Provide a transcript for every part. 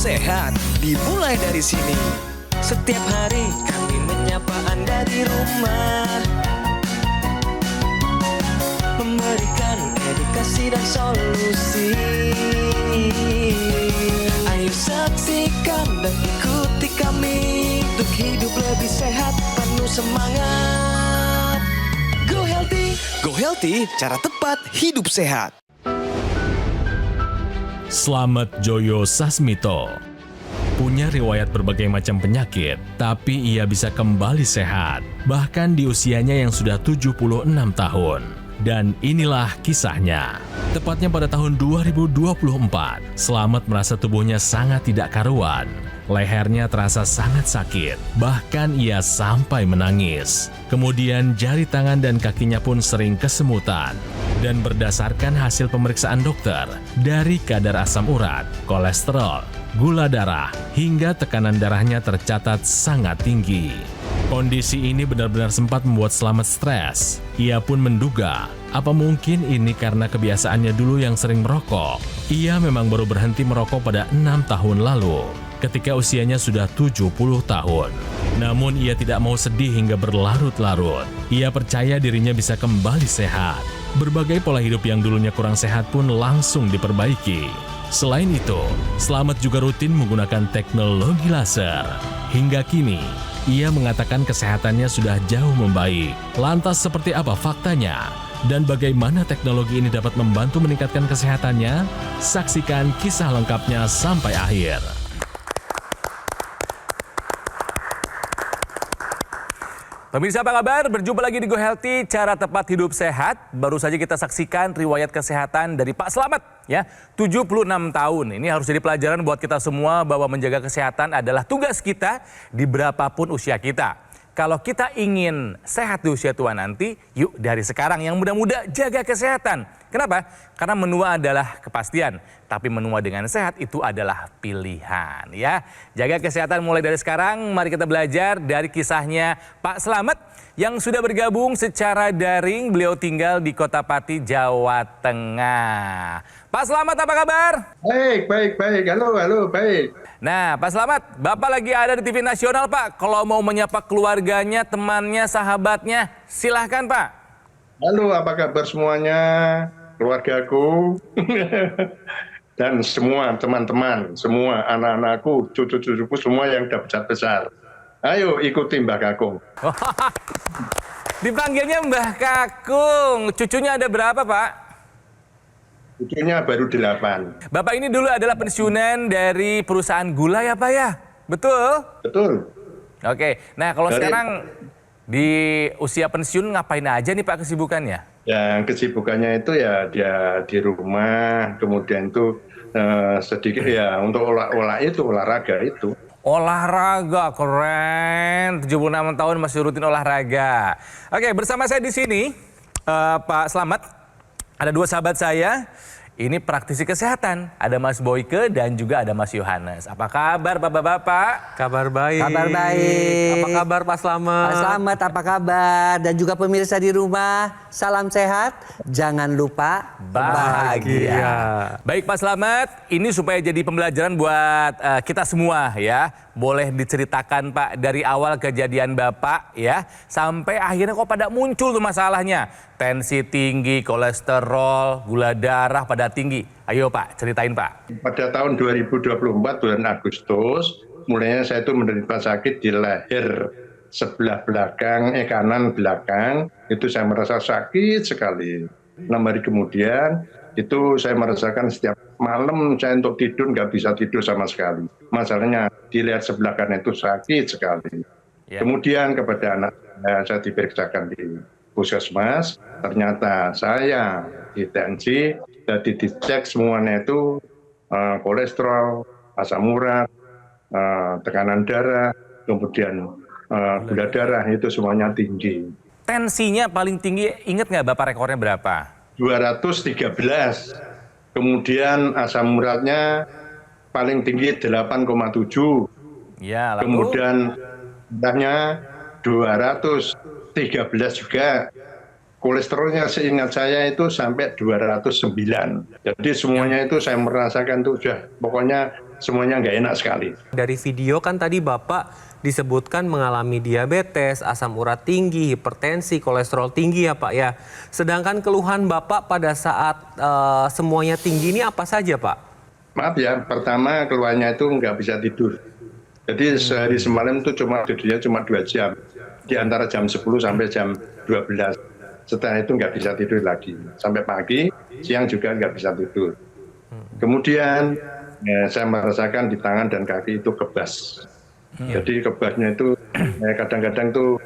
sehat dimulai dari sini. Setiap hari kami menyapa Anda di rumah, memberikan edukasi dan solusi. Ayo saksikan dan ikuti kami untuk hidup lebih sehat, penuh semangat. Go Healthy, cara tepat hidup sehat. Slamet Joyo Sasmito punya riwayat berbagai macam penyakit, tapi ia bisa kembali sehat, bahkan di usianya yang sudah 76 tahun. Dan inilah kisahnya. Tepatnya pada tahun 2024, Slamet merasa tubuhnya sangat tidak karuan. Lehernya terasa sangat sakit, bahkan ia sampai menangis. Kemudian jari tangan dan kakinya pun sering kesemutan. Dan berdasarkan hasil pemeriksaan dokter, dari kadar asam urat, kolesterol, gula darah, hingga tekanan darahnya tercatat sangat tinggi. Kondisi ini benar-benar sempat membuat Slamet stres. Ia pun menduga, apa mungkin ini karena kebiasaannya dulu yang sering merokok. Ia memang baru berhenti merokok pada 6 tahun lalu, ketika usianya sudah 70 tahun. Namun ia tidak mau sedih hingga berlarut-larut. Ia percaya dirinya bisa kembali sehat. Berbagai pola hidup yang dulunya kurang sehat pun langsung diperbaiki. Selain itu, Slamet juga rutin menggunakan teknologi laser. Hingga kini, ia mengatakan kesehatannya sudah jauh membaik. Lantas seperti apa faktanya? Dan bagaimana teknologi ini dapat membantu meningkatkan kesehatannya? Saksikan kisah lengkapnya sampai akhir. Pemirsa apa kabar? Berjumpa lagi di Go Healthy, cara tepat hidup sehat. Baru saja kita saksikan riwayat kesehatan dari Pak Slamet, ya, 76 tahun. Ini harus jadi pelajaran buat kita semua bahwa menjaga kesehatan adalah tugas kita di berapapun usia kita. Kalau kita ingin sehat di usia tua nanti, yuk dari sekarang yang muda-muda jaga kesehatan. Kenapa? Karena menua adalah kepastian, tapi menua dengan sehat itu adalah pilihan, ya. Jaga kesehatan mulai dari sekarang. Mari kita belajar dari kisahnya Pak Slamet yang sudah bergabung secara daring. Beliau tinggal di Kota Pati, Jawa Tengah. Pak Slamet, apa kabar? Baik. Halo, baik. Nah, Pak Slamet, Bapak lagi ada di TV nasional, Pak. Kalau mau menyapa keluarganya, temannya, sahabatnya, silahkan, Pak. Halo, apa kabar semuanya? Keluargaku dan semua teman-teman, semua anak-anakku, cucu-cucuku, semua yang udah besar-besar. Ayo ikuti Mbah Kakung. Dipanggilnya Mbah Kakung. Cucunya ada berapa, Pak? Cucunya baru 8. Bapak ini dulu adalah pensiunan dari perusahaan gula ya, Pak, ya? Betul? Betul. Oke, nah kalau sekarang di usia pensiun ngapain aja nih Pak kesibukannya? Ya, kesibukannya itu ya dia di rumah, kemudian itu sedikit ya untuk olahraga itu. Olahraga, keren. 76 tahun masih rutin olahraga. Oke, bersama saya di sini Pak Slamet, ada dua sahabat saya. Ini praktisi kesehatan. Ada Mas Boyke dan juga ada Mas Yohanes. Apa kabar Bapak-bapak? Kabar baik. Kabar baik. Apa kabar Pak Slamet? Pak Slamet apa kabar? Dan juga pemirsa di rumah, salam sehat. Jangan lupa bahagia. Baik Pak Slamet, ini supaya jadi pembelajaran buat kita semua ya. Boleh diceritakan Pak dari awal kejadian Bapak ya, sampai akhirnya kok pada muncul tuh masalahnya. Tensi tinggi, kolesterol, gula darah pada tinggi. Ayo Pak, ceritain Pak. Pada tahun 2024 bulan Agustus, mulainya saya itu menderita sakit di leher sebelah belakang, kanan belakang. Itu saya merasa sakit sekali. 6 hari kemudian, itu saya merasakan setiap malam saya untuk tidur nggak bisa tidur sama sekali. Masalahnya dilihat sebelah kanan itu sakit sekali. Ya. Kemudian kepada anak saya diperiksakan di puskesmas, ternyata saya hipertensi, jadi dicek semuanya itu kolesterol, asam urat, tekanan darah, kemudian gula darah itu semuanya tinggi. Tensinya paling tinggi, ingat nggak Bapak rekornya berapa? 213. Kemudian asam uratnya paling tinggi 8,7. Ya, lalu? Kemudian darahnya 213 juga. Kolesterolnya seingat saya itu sampai 209. Jadi semuanya itu saya merasakan itu sudah pokoknya semuanya nggak enak sekali. Dari video kan tadi Bapak disebutkan mengalami diabetes, asam urat tinggi, hipertensi, kolesterol tinggi ya Pak ya. Sedangkan keluhan Bapak pada saat semuanya tinggi ini apa saja Pak? Maaf ya, pertama keluarnya itu nggak bisa tidur. Jadi sehari semalam itu tidurnya cuma 2 jam. Di antara jam 10 sampai jam 12. Setelah itu nggak bisa tidur lagi. Sampai pagi, siang juga nggak bisa tidur. Kemudian saya merasakan di tangan dan kaki itu kebas. Jadi kebasnya itu kadang-kadang tuh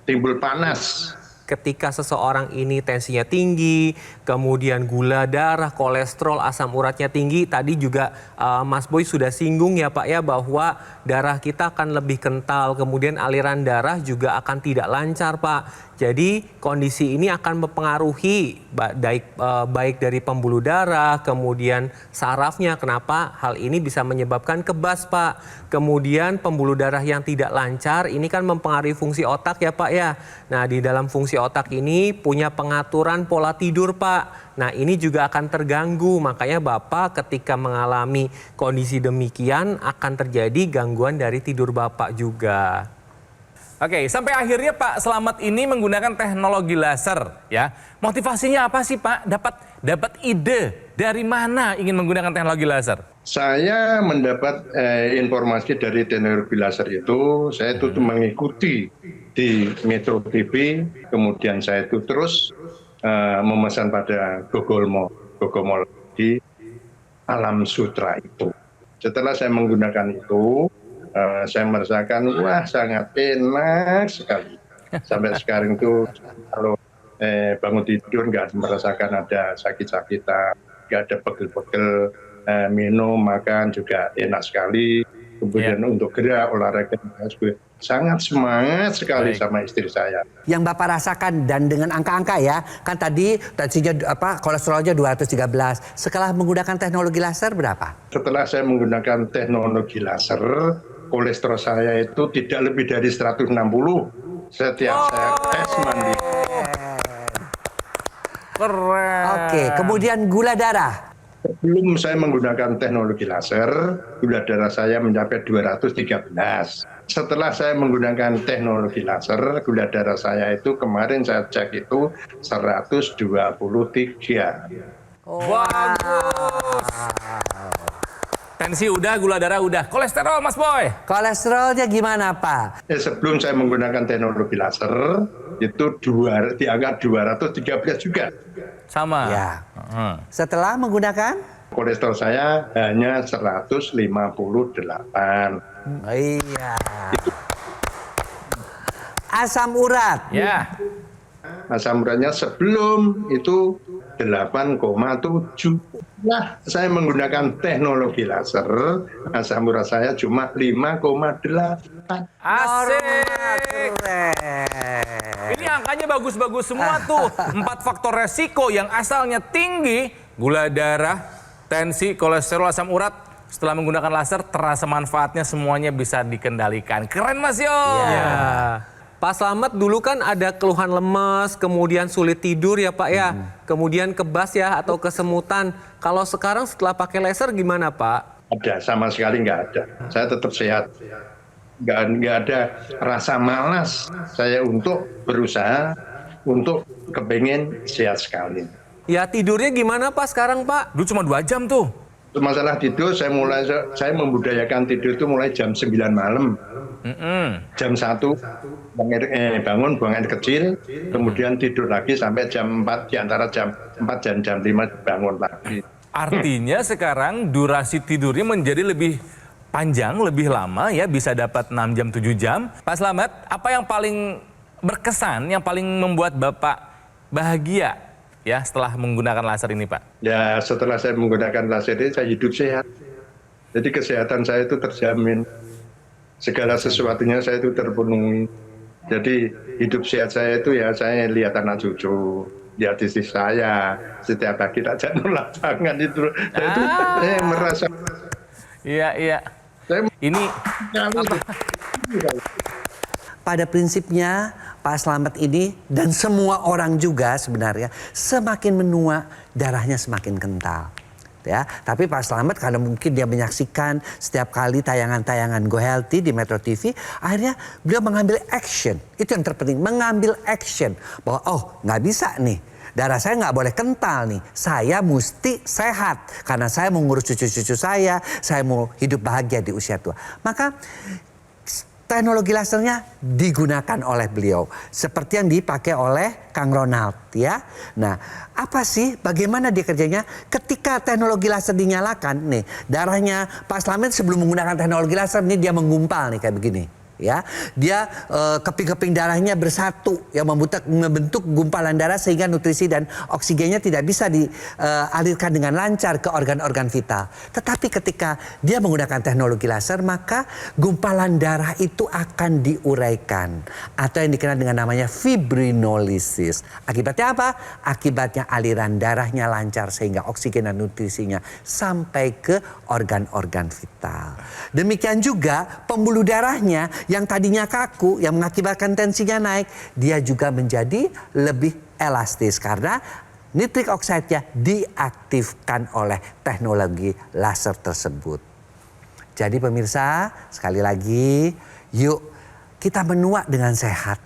timbul panas. Ketika seseorang ini tensinya tinggi, kemudian gula darah, kolesterol, asam uratnya tinggi, tadi juga Mas Boy sudah singgung ya Pak ya bahwa darah kita akan lebih kental, kemudian aliran darah juga akan tidak lancar Pak. Jadi kondisi ini akan mempengaruhi baik dari pembuluh darah, kemudian sarafnya. Kenapa hal ini bisa menyebabkan kebas Pak. Kemudian pembuluh darah yang tidak lancar ini kan mempengaruhi fungsi otak ya Pak ya. Nah di dalam fungsi otak ini punya pengaturan pola tidur Pak. Nah ini juga akan terganggu, makanya Bapak ketika mengalami kondisi demikian akan terjadi gangguan dari tidur Bapak juga. Oke, sampai akhirnya Pak Slamet ini menggunakan teknologi laser ya. Motivasinya apa sih Pak? Dapat ide dari mana ingin menggunakan teknologi laser? Saya mendapat informasi dari teknologi laser itu, saya itu mengikuti di Metro TV, kemudian saya itu terus memesan pada Gogolmo di Alam Sutra itu. Setelah saya menggunakan itu, saya merasakan wah sangat enak sekali. Sampai sekarang itu kalau bangun tidur nggak merasakan ada sakit-sakitan, nggak ada pegel-pegel, minum makan juga enak sekali. Kemudian untuk gerak olahraga sangat semangat sekali sama istri saya. Yang Bapak rasakan dan dengan angka-angka ya, kan tadi tensinya kolesterolnya 213. Setelah menggunakan teknologi laser berapa? Setelah saya menggunakan teknologi laser, kolesterol saya itu tidak lebih dari 160 setiap saya tes mandi. Keren. Oke, kemudian gula darah. Sebelum saya menggunakan teknologi laser, gula darah saya mencapai 213. Setelah saya menggunakan teknologi laser, gula darah saya itu kemarin saya cek itu 123. Bagus. Tensi udah, gula darah udah. Kolesterol Mas Boy? Kolesterolnya gimana Pak? Sebelum saya menggunakan teknologi laser, itu di angka 213 juga. Sama? Ya. Setelah menggunakan? Kolesterol saya hanya 158. Iya. Asam urat. Ya. Asam uratnya sebelum itu 8,7. Nah, saya menggunakan teknologi laser, asam urat saya cuma 5,8. Asik. Ini angkanya bagus-bagus semua tuh. 4 faktor resiko yang asalnya tinggi, gula darah, tensi, kolesterol, asam urat. Setelah menggunakan laser, terasa manfaatnya semuanya bisa dikendalikan. Keren Mas Yo. Ya. Pak Slamet dulu kan ada keluhan lemas, kemudian sulit tidur ya Pak ya, kemudian kebas ya atau kesemutan. Kalau sekarang setelah pakai laser gimana Pak? Ada, sama sekali nggak ada. Saya tetap sehat. Nggak ada rasa malas saya untuk berusaha, untuk kepengen sehat sekali. Ya tidurnya gimana Pak sekarang Pak? Dulu cuma 2 jam tuh. Masalah tidur, saya membudayakan tidur itu mulai jam 9 malam. Jam 1 bangun buang air kecil, kemudian tidur lagi sampai jam 4, di antara jam 4 dan jam 5 bangun lagi. Artinya sekarang durasi tidurnya menjadi lebih panjang, lebih lama ya, bisa dapat 6 jam, 7 jam. Pak Slamet, apa yang paling berkesan, yang paling membuat Bapak bahagia ya setelah menggunakan laser ini Pak? Ya setelah saya menggunakan laser ini saya hidup sehat. Jadi kesehatan saya itu terjamin. Segala sesuatunya saya itu terpenuhi. Jadi hidup sehat saya itu ya saya lihat anak cucu, lihat istri saya. Setiap pagi tak ajak lapangan itu. Saya merasa. Iya. Ini apa? Pada prinsipnya Pak Slamet ini dan semua orang juga sebenarnya semakin menua darahnya semakin kental. ya. Tapi Pak Slamet karena mungkin dia menyaksikan setiap kali tayangan-tayangan Go Healthy di Metro TV, akhirnya beliau mengambil action. Itu yang terpenting, mengambil action bahwa nggak bisa nih. Darah saya nggak boleh kental nih. Saya mesti sehat karena saya mau ngurus cucu-cucu saya mau hidup bahagia di usia tua. Maka teknologi lasernya digunakan oleh beliau seperti yang dipakai oleh Kang Ronald ya. Nah, apa sih bagaimana dia kerjanya ketika teknologi laser dinyalakan nih, darahnya Pak Slamet sebelum menggunakan teknologi laser ini dia menggumpal nih kayak begini. Ya, dia keping-keping darahnya bersatu yang membentuk gumpalan darah sehingga nutrisi dan oksigennya tidak bisa dialirkan dengan lancar ke organ-organ vital. Tetapi ketika dia menggunakan teknologi laser maka gumpalan darah itu akan diuraikan atau yang dikenal dengan namanya fibrinolisis. Akibatnya apa? Akibatnya aliran darahnya lancar sehingga oksigen dan nutrisinya sampai ke organ-organ vital. Demikian juga pembuluh darahnya yang tadinya kaku, yang mengakibatkan tensinya naik, dia juga menjadi lebih elastis karena nitrik oxide-nya diaktifkan oleh teknologi laser tersebut. Jadi pemirsa, sekali lagi, yuk kita menua dengan sehat.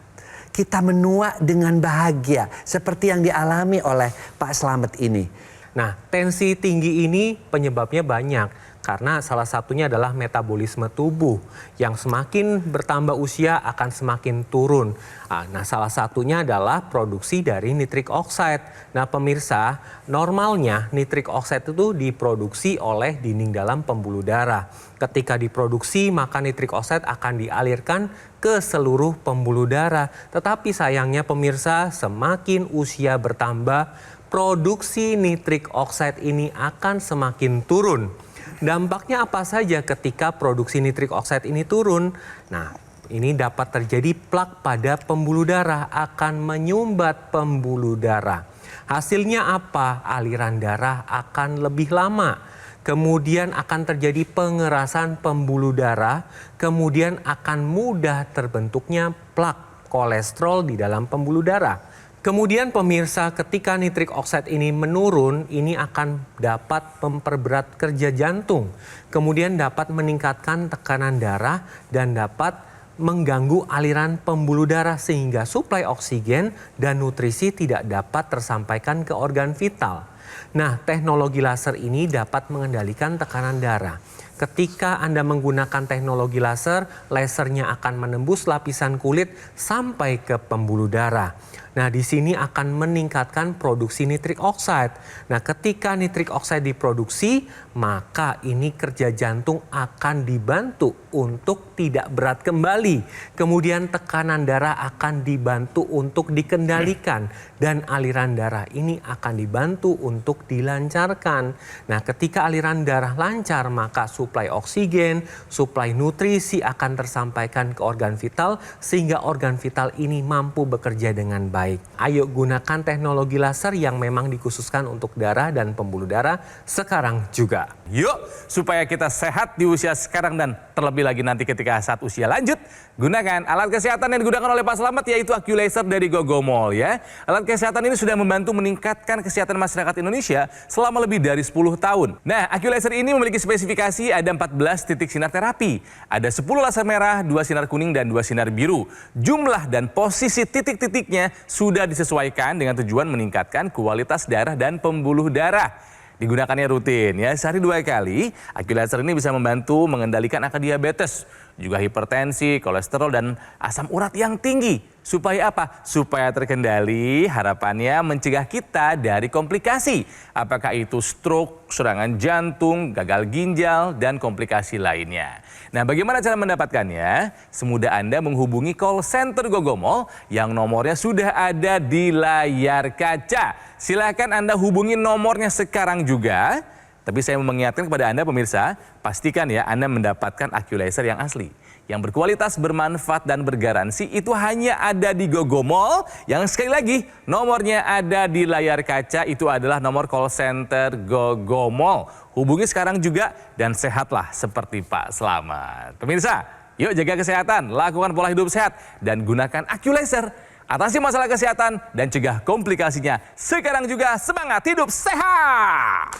Kita menua dengan bahagia seperti yang dialami oleh Pak Slamet ini. Nah, tensi tinggi ini penyebabnya banyak. Karena salah satunya adalah metabolisme tubuh yang semakin bertambah usia akan semakin turun. Nah, salah satunya adalah produksi dari nitrik oxide. Nah, pemirsa, normalnya nitrik oxide itu diproduksi oleh dinding dalam pembuluh darah. Ketika diproduksi, maka nitrik oxide akan dialirkan ke seluruh pembuluh darah. Tetapi sayangnya pemirsa, semakin usia bertambah, produksi nitrik oxide ini akan semakin turun. Dampaknya apa saja ketika produksi nitrik oxide ini turun? Nah, ini dapat terjadi plak pada pembuluh darah, akan menyumbat pembuluh darah. Hasilnya apa? Aliran darah akan lebih lama. Kemudian akan terjadi pengerasan pembuluh darah, kemudian akan mudah terbentuknya plak kolesterol di dalam pembuluh darah. Kemudian pemirsa, ketika nitrik oxide ini menurun, ini akan dapat memperberat kerja jantung. Kemudian dapat meningkatkan tekanan darah dan dapat mengganggu aliran pembuluh darah sehingga suplai oksigen dan nutrisi tidak dapat tersampaikan ke organ vital. Nah, teknologi laser ini dapat mengendalikan tekanan darah. Ketika Anda menggunakan teknologi laser, lasernya akan menembus lapisan kulit sampai ke pembuluh darah. Nah, di sini akan meningkatkan produksi nitrik oxide. Nah, ketika nitrik oxide diproduksi, maka ini kerja jantung akan dibantu untuk tidak berat kembali. Kemudian tekanan darah akan dibantu untuk dikendalikan dan aliran darah ini akan dibantu untuk dilancarkan. Nah, ketika aliran darah lancar, maka suplai oksigen, suplai nutrisi akan tersampaikan ke organ vital sehingga organ vital ini mampu bekerja dengan baik. Ayo gunakan teknologi laser yang memang dikhususkan untuk darah dan pembuluh darah sekarang juga. Yuk, supaya kita sehat di usia sekarang dan terlebih lagi nanti ketika saat usia lanjut, gunakan alat kesehatan yang digunakan oleh Pak Slamet yaitu AccuLaser dari Gogomol ya. Alat kesehatan ini sudah membantu meningkatkan kesehatan masyarakat Indonesia selama lebih dari 10 tahun. Nah, AccuLaser ini memiliki spesifikasi ada 14 titik sinar terapi. Ada 10 laser merah, 2 sinar kuning dan 2 sinar biru. Jumlah dan posisi titik-titiknya sudah disesuaikan dengan tujuan meningkatkan kualitas darah dan pembuluh darah. Digunakannya rutin ya, sehari 2 kali. AccuLaser ini bisa membantu mengendalikan angka diabetes, juga hipertensi, kolesterol dan asam urat yang tinggi. Supaya apa? Supaya terkendali, harapannya mencegah kita dari komplikasi. Apakah itu stroke, serangan jantung, gagal ginjal, dan komplikasi lainnya. Nah, bagaimana cara mendapatkannya? Semudah Anda menghubungi call center Gogomol yang nomornya sudah ada di layar kaca. Silakan Anda hubungi nomornya sekarang juga. Tapi saya mau mengingatkan kepada Anda pemirsa, pastikan ya Anda mendapatkan AccuLaser yang asli. Yang berkualitas, bermanfaat, dan bergaransi itu hanya ada di Gogomol. Yang sekali lagi nomornya ada di layar kaca, itu adalah nomor call center Gogomol. Hubungi sekarang juga dan sehatlah seperti Pak Slamet. Pemirsa, yuk jaga kesehatan, lakukan pola hidup sehat, dan gunakan AccuLaser. Atasi masalah kesehatan dan cegah komplikasinya. Sekarang juga semangat hidup sehat!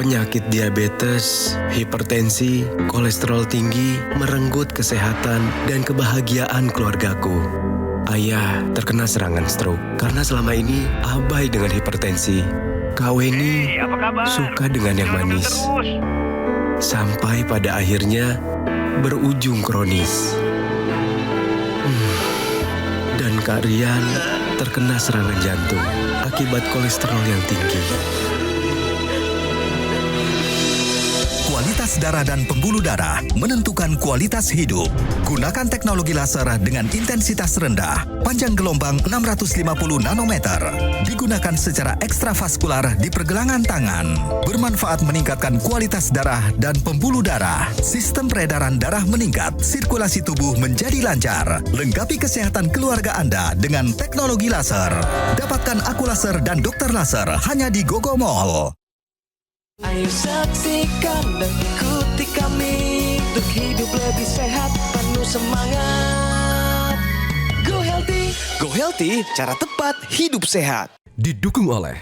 Penyakit diabetes, hipertensi, kolesterol tinggi merenggut kesehatan dan kebahagiaan keluargaku. Ayah terkena serangan stroke karena selama ini abai dengan hipertensi. Kak Weni suka dengan yang manis. Sampai pada akhirnya berujung kronis. Dan Kak Rian terkena serangan jantung akibat kolesterol yang tinggi. Kualitas darah dan pembuluh darah menentukan kualitas hidup. Gunakan teknologi laser dengan intensitas rendah, panjang gelombang 650 nanometer. Digunakan secara ekstravaskular di pergelangan tangan. Bermanfaat meningkatkan kualitas darah dan pembuluh darah. Sistem peredaran darah meningkat, sirkulasi tubuh menjadi lancar. Lengkapi kesehatan keluarga Anda dengan teknologi laser. Dapatkan aku laser dan dokter laser hanya di Gogo Mall. Ayo saksikan dan ikuti kami untuk hidup lebih sehat, penuh semangat. Go Healthy. Go Healthy, cara tepat hidup sehat. Didukung oleh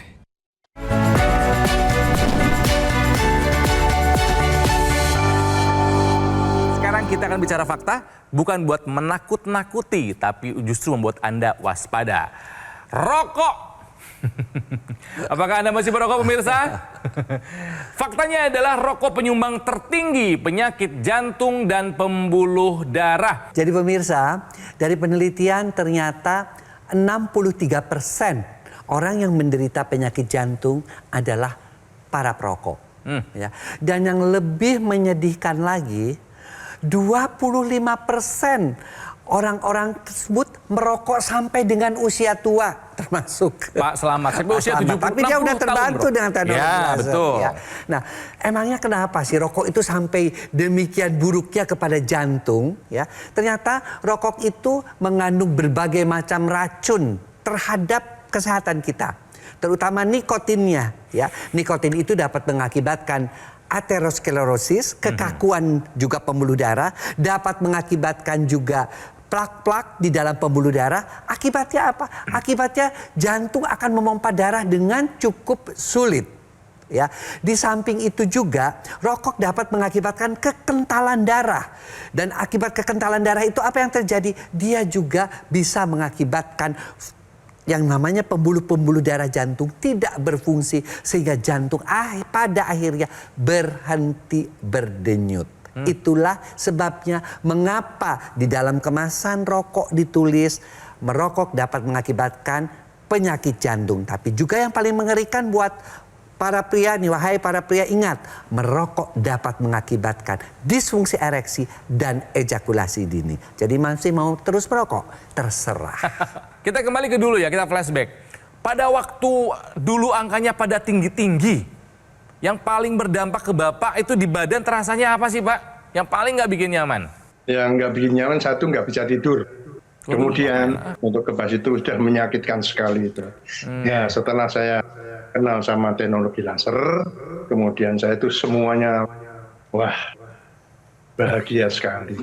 Sekarang kita akan bicara fakta, bukan buat menakut-nakuti, tapi justru membuat Anda waspada. Rokok. Apakah Anda masih merokok, pemirsa? Faktanya adalah rokok penyumbang tertinggi penyakit jantung dan pembuluh darah. Jadi pemirsa, dari penelitian ternyata 63% orang yang menderita penyakit jantung adalah para perokok. Ya. Dan yang lebih menyedihkan lagi, 25% orang-orang tersebut merokok sampai dengan usia tua, termasuk Pak Selamat, sampai usia 70 tapi dia udah terbantu dengan teknologi ya, laser. betul. Ya. Nah, emangnya kenapa sih rokok itu sampai demikian buruknya kepada jantung? Ya, ternyata rokok itu mengandung berbagai macam racun terhadap kesehatan kita, terutama nikotinnya. Ya, nikotin itu dapat mengakibatkan aterosklerosis, kekakuan juga pembuluh darah, dapat mengakibatkan juga plak-plak di dalam pembuluh darah. Akibatnya apa? Akibatnya jantung akan memompa darah dengan cukup sulit. Ya, di samping itu juga rokok dapat mengakibatkan kekentalan darah. Dan akibat kekentalan darah itu apa yang terjadi? Dia juga bisa mengakibatkan yang namanya pembuluh-pembuluh darah jantung tidak berfungsi sehingga jantung pada akhirnya berhenti berdenyut. Itulah sebabnya mengapa di dalam kemasan rokok ditulis merokok dapat mengakibatkan penyakit jantung. Tapi juga yang paling mengerikan buat para pria nih, wahai para pria, ingat, merokok dapat mengakibatkan disfungsi ereksi dan ejakulasi dini. Jadi masih mau terus merokok? Terserah. Kita kembali ke dulu ya, kita flashback. Pada waktu dulu angkanya pada tinggi-tinggi, yang paling berdampak ke Bapak itu di badan terasanya apa sih, Pak? Yang paling nggak bikin nyaman? Yang nggak bikin nyaman, satu nggak bisa tidur. Kemudian untuk kebas itu sudah menyakitkan sekali itu. Ya, setelah saya kenal sama teknologi laser, kemudian saya itu semuanya, wah, bahagia sekali.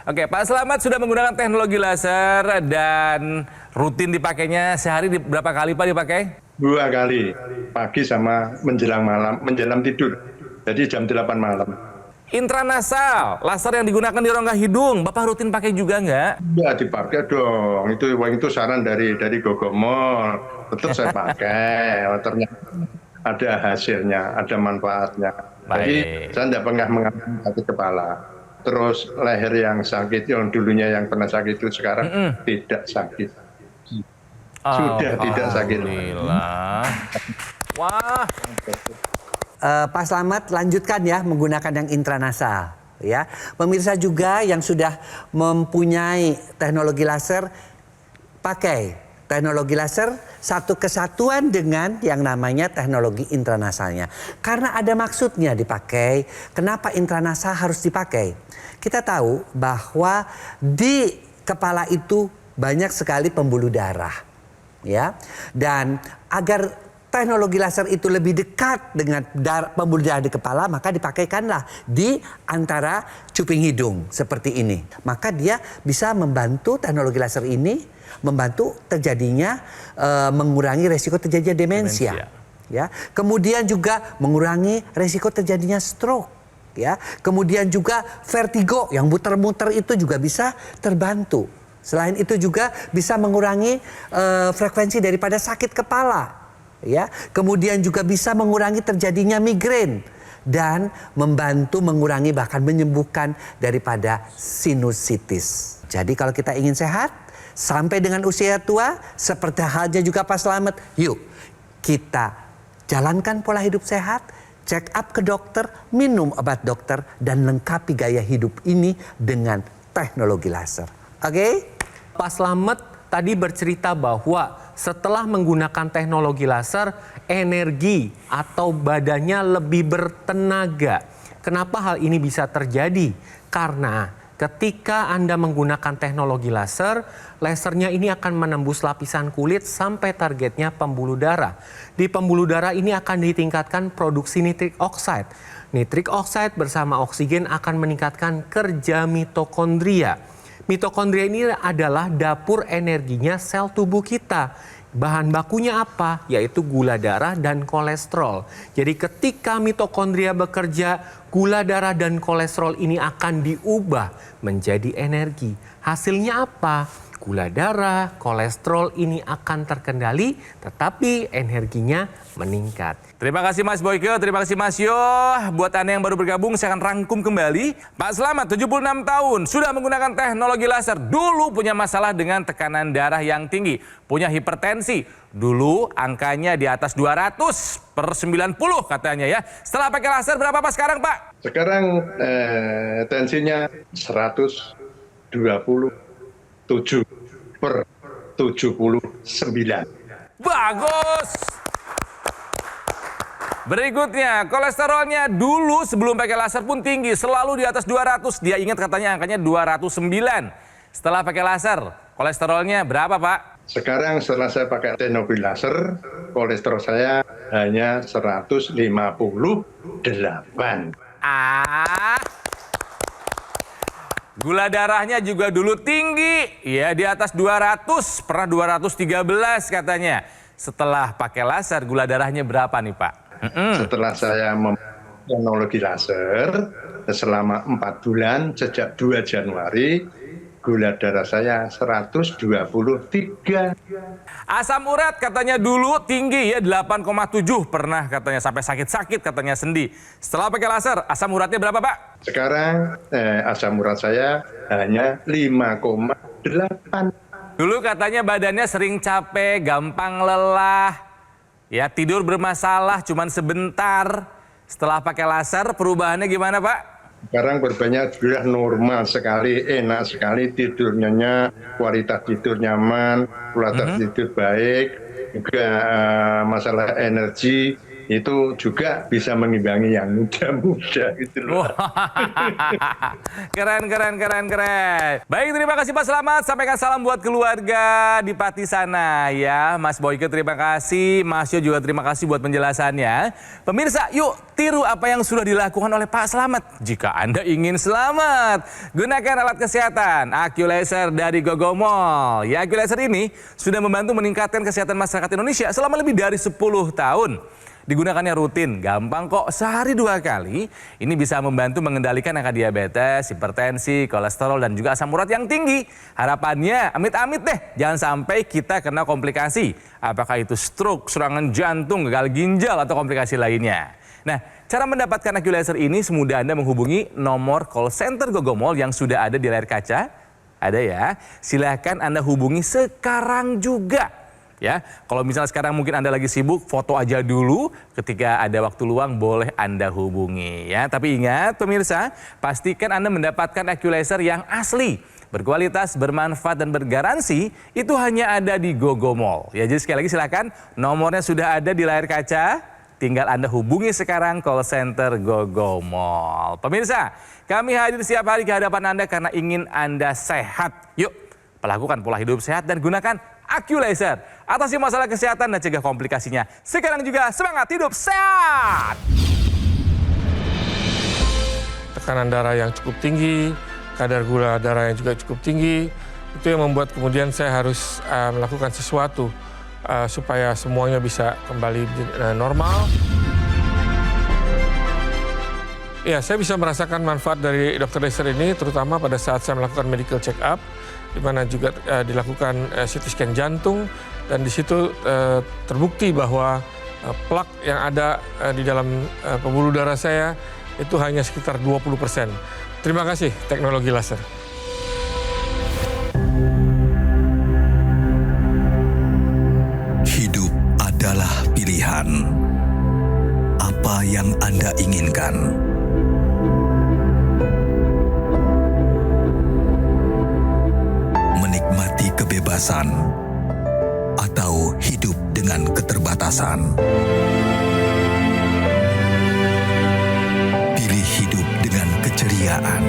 Oke, Pak Selamat sudah menggunakan teknologi laser dan rutin dipakainya sehari berapa kali Pak dipakai? 2 kali, pagi sama menjelang malam, menjelang tidur. Jadi jam 8 malam. Intranasal, laser yang digunakan di rongga hidung, Bapak rutin pakai juga nggak? Ya dipakai dong, itu saran dari Gogo Mall. Tetap saya pakai, ternyata ada hasilnya, ada manfaatnya. Jadi saya tidak pernah mengalami sakit kepala. Terus leher yang sakit, yang dulunya yang pernah sakit itu sekarang tidak sakit. Sudah tidak sakit. Alhamdulillah. Wah. Pak Selamat lanjutkan ya menggunakan yang intranasal. Ya, pemirsa juga yang sudah mempunyai teknologi laser, pakai teknologi laser satu kesatuan dengan yang namanya teknologi intranasalnya. Karena ada maksudnya dipakai. Kenapa intranasal harus dipakai? Kita tahu bahwa di kepala itu banyak sekali pembuluh darah. Ya, dan agar teknologi laser itu lebih dekat dengan pembuluh darah di kepala, maka dipakaikanlah di antara cuping hidung seperti ini. Maka dia bisa membantu teknologi laser ini membantu terjadinya mengurangi resiko terjadinya demensia. ya. Kemudian juga mengurangi resiko terjadinya stroke, ya. Kemudian juga vertigo yang muter-muter itu juga bisa terbantu. Selain itu juga bisa mengurangi frekuensi daripada sakit kepala, ya. Kemudian juga bisa mengurangi terjadinya migrain dan membantu mengurangi bahkan menyembuhkan daripada sinusitis. Jadi kalau kita ingin sehat sampai dengan usia tua seperti halnya juga Pak Slamet, yuk kita jalankan pola hidup sehat, check up ke dokter, minum obat dokter, dan lengkapi gaya hidup ini dengan teknologi laser. Oke? Pak Slamet tadi bercerita bahwa setelah menggunakan teknologi laser, energi atau badannya lebih bertenaga. Kenapa hal ini bisa terjadi? Karena ketika Anda menggunakan teknologi laser, lasernya ini akan menembus lapisan kulit sampai targetnya pembuluh darah. Di pembuluh darah ini akan ditingkatkan produksi nitrik oxide. Nitrik oxide bersama oksigen akan meningkatkan kerja mitokondria. Mitokondria ini adalah dapur energinya sel tubuh kita. Bahan bakunya apa? Yaitu gula darah dan kolesterol. Jadi ketika mitokondria bekerja, gula darah dan kolesterol ini akan diubah menjadi energi. Hasilnya apa? Gula darah, kolesterol ini akan terkendali, tetapi energinya meningkat. Terima kasih Mas Boyke, terima kasih Mas Yo. Buat Anda yang baru bergabung, saya akan rangkum kembali. Pak Slamet, 76 tahun, sudah menggunakan teknologi laser. Dulu punya masalah dengan tekanan darah yang tinggi. Punya hipertensi. Dulu angkanya di atas 200/90 katanya ya. Setelah pakai laser berapa Pak sekarang Pak? Sekarang tensinya 127/79. Bagus. Berikutnya, kolesterolnya dulu sebelum pakai laser pun tinggi, selalu di atas 200. Dia ingat katanya angkanya 209. Setelah pakai laser, kolesterolnya berapa Pak? Sekarang setelah saya pakai teknologi laser, kolesterol saya hanya 158. Gula darahnya juga dulu tinggi, ya di atas 200, pernah 213 katanya. Setelah pakai laser, gula darahnya berapa nih Pak? Setelah saya teknologi laser selama 4 bulan sejak 2 Januari, gula darah saya 123. Asam urat katanya dulu tinggi ya 8,7 pernah katanya sampai sakit-sakit katanya sendi. Setelah pakai laser, asam uratnya berapa Pak? Sekarang asam urat saya hanya 5,8. Dulu katanya badannya sering capek, gampang lelah. Ya, tidur bermasalah cuman sebentar. Setelah pakai laser, perubahannya gimana Pak? Sekarang berbahnya sudah normal sekali, enak sekali tidurnya, kualitas tidur nyaman, kualitas tidur baik, juga masalah energi itu juga bisa mengimbangi yang muda-muda gitu loh. Keren. Baik, terima kasih Pak Slamet. Sampaikan salam buat keluarga di Pati sana ya. Mas Boyke terima kasih, Mas Yo juga terima kasih buat penjelasannya. Pemirsa, yuk tiru apa yang sudah dilakukan oleh Pak Slamet. Jika Anda ingin selamat, gunakan alat kesehatan AccuLaser dari Gogomol. Ya, AccuLaser ini sudah membantu meningkatkan kesehatan masyarakat Indonesia selama lebih dari 10 tahun. Digunakannya rutin, gampang kok, sehari 2 kali. Ini bisa membantu mengendalikan angka diabetes, hipertensi, kolesterol, dan juga asam urat yang tinggi. Harapannya, amit-amit deh, jangan sampai kita kena komplikasi. Apakah itu stroke, serangan jantung, gagal ginjal, atau komplikasi lainnya. Nah, cara mendapatkan AccuLaser ini semudah Anda menghubungi nomor call center Gogomol yang sudah ada di layar kaca. Ada ya, silahkan Anda hubungi sekarang juga. Ya, kalau misalnya sekarang mungkin Anda lagi sibuk, foto aja dulu. Ketika ada waktu luang boleh Anda hubungi ya. Tapi ingat pemirsa, pastikan Anda mendapatkan AccuLaser yang asli, berkualitas, bermanfaat dan bergaransi. Itu hanya ada di Gogomol. Ya, jadi sekali lagi silakan, nomornya sudah ada di layar kaca. Tinggal Anda hubungi sekarang call center Gogomol. Pemirsa, kami hadir setiap hari ke hadapan Anda karena ingin Anda sehat. Yuk, lakukan pola hidup sehat dan gunakan AccuLaser. Atasi masalah kesehatan dan cegah komplikasinya. Sekarang juga semangat hidup sehat. Tekanan darah yang cukup tinggi, kadar gula darah yang juga cukup tinggi, itu yang membuat kemudian saya harus melakukan sesuatu supaya semuanya bisa kembali normal. Ya, saya bisa merasakan manfaat dari Dr. Laser ini, terutama pada saat saya melakukan medical check up, di mana juga dilakukan CT scan jantung, dan di situ terbukti bahwa plak yang ada di dalam pembuluh darah saya itu hanya sekitar 20%. Terima kasih teknologi laser. Hidup adalah pilihan. Apa yang Anda inginkan? Menikmati kebebasan atau hidup dengan keterbatasan? Pilih hidup dengan keceriaan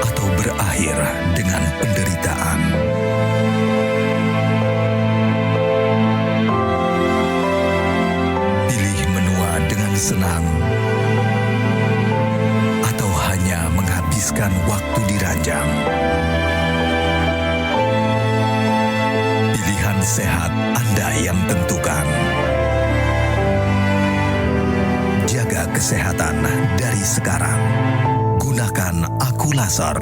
atau berakhir dengan penderitaan? Pilih menua dengan senang atau hanya menghabiskan waktu di ranjang? Pilihan sehat Anda yang tentukan. Jaga kesehatan dari sekarang. Gunakan Aku Laser.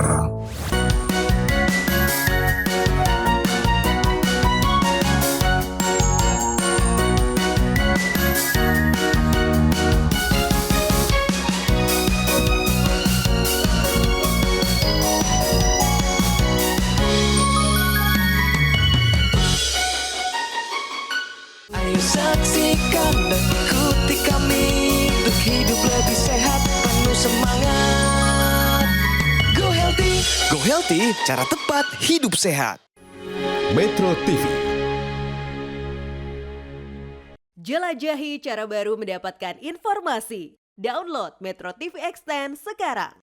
Ayo saksikan dan ikuti kami untuk hidup lebih sehat, penuh semangat. Go Healthy, cara tepat hidup sehat. Metro TV. Jelajahi cara baru mendapatkan informasi. Download Metro TV Extend sekarang.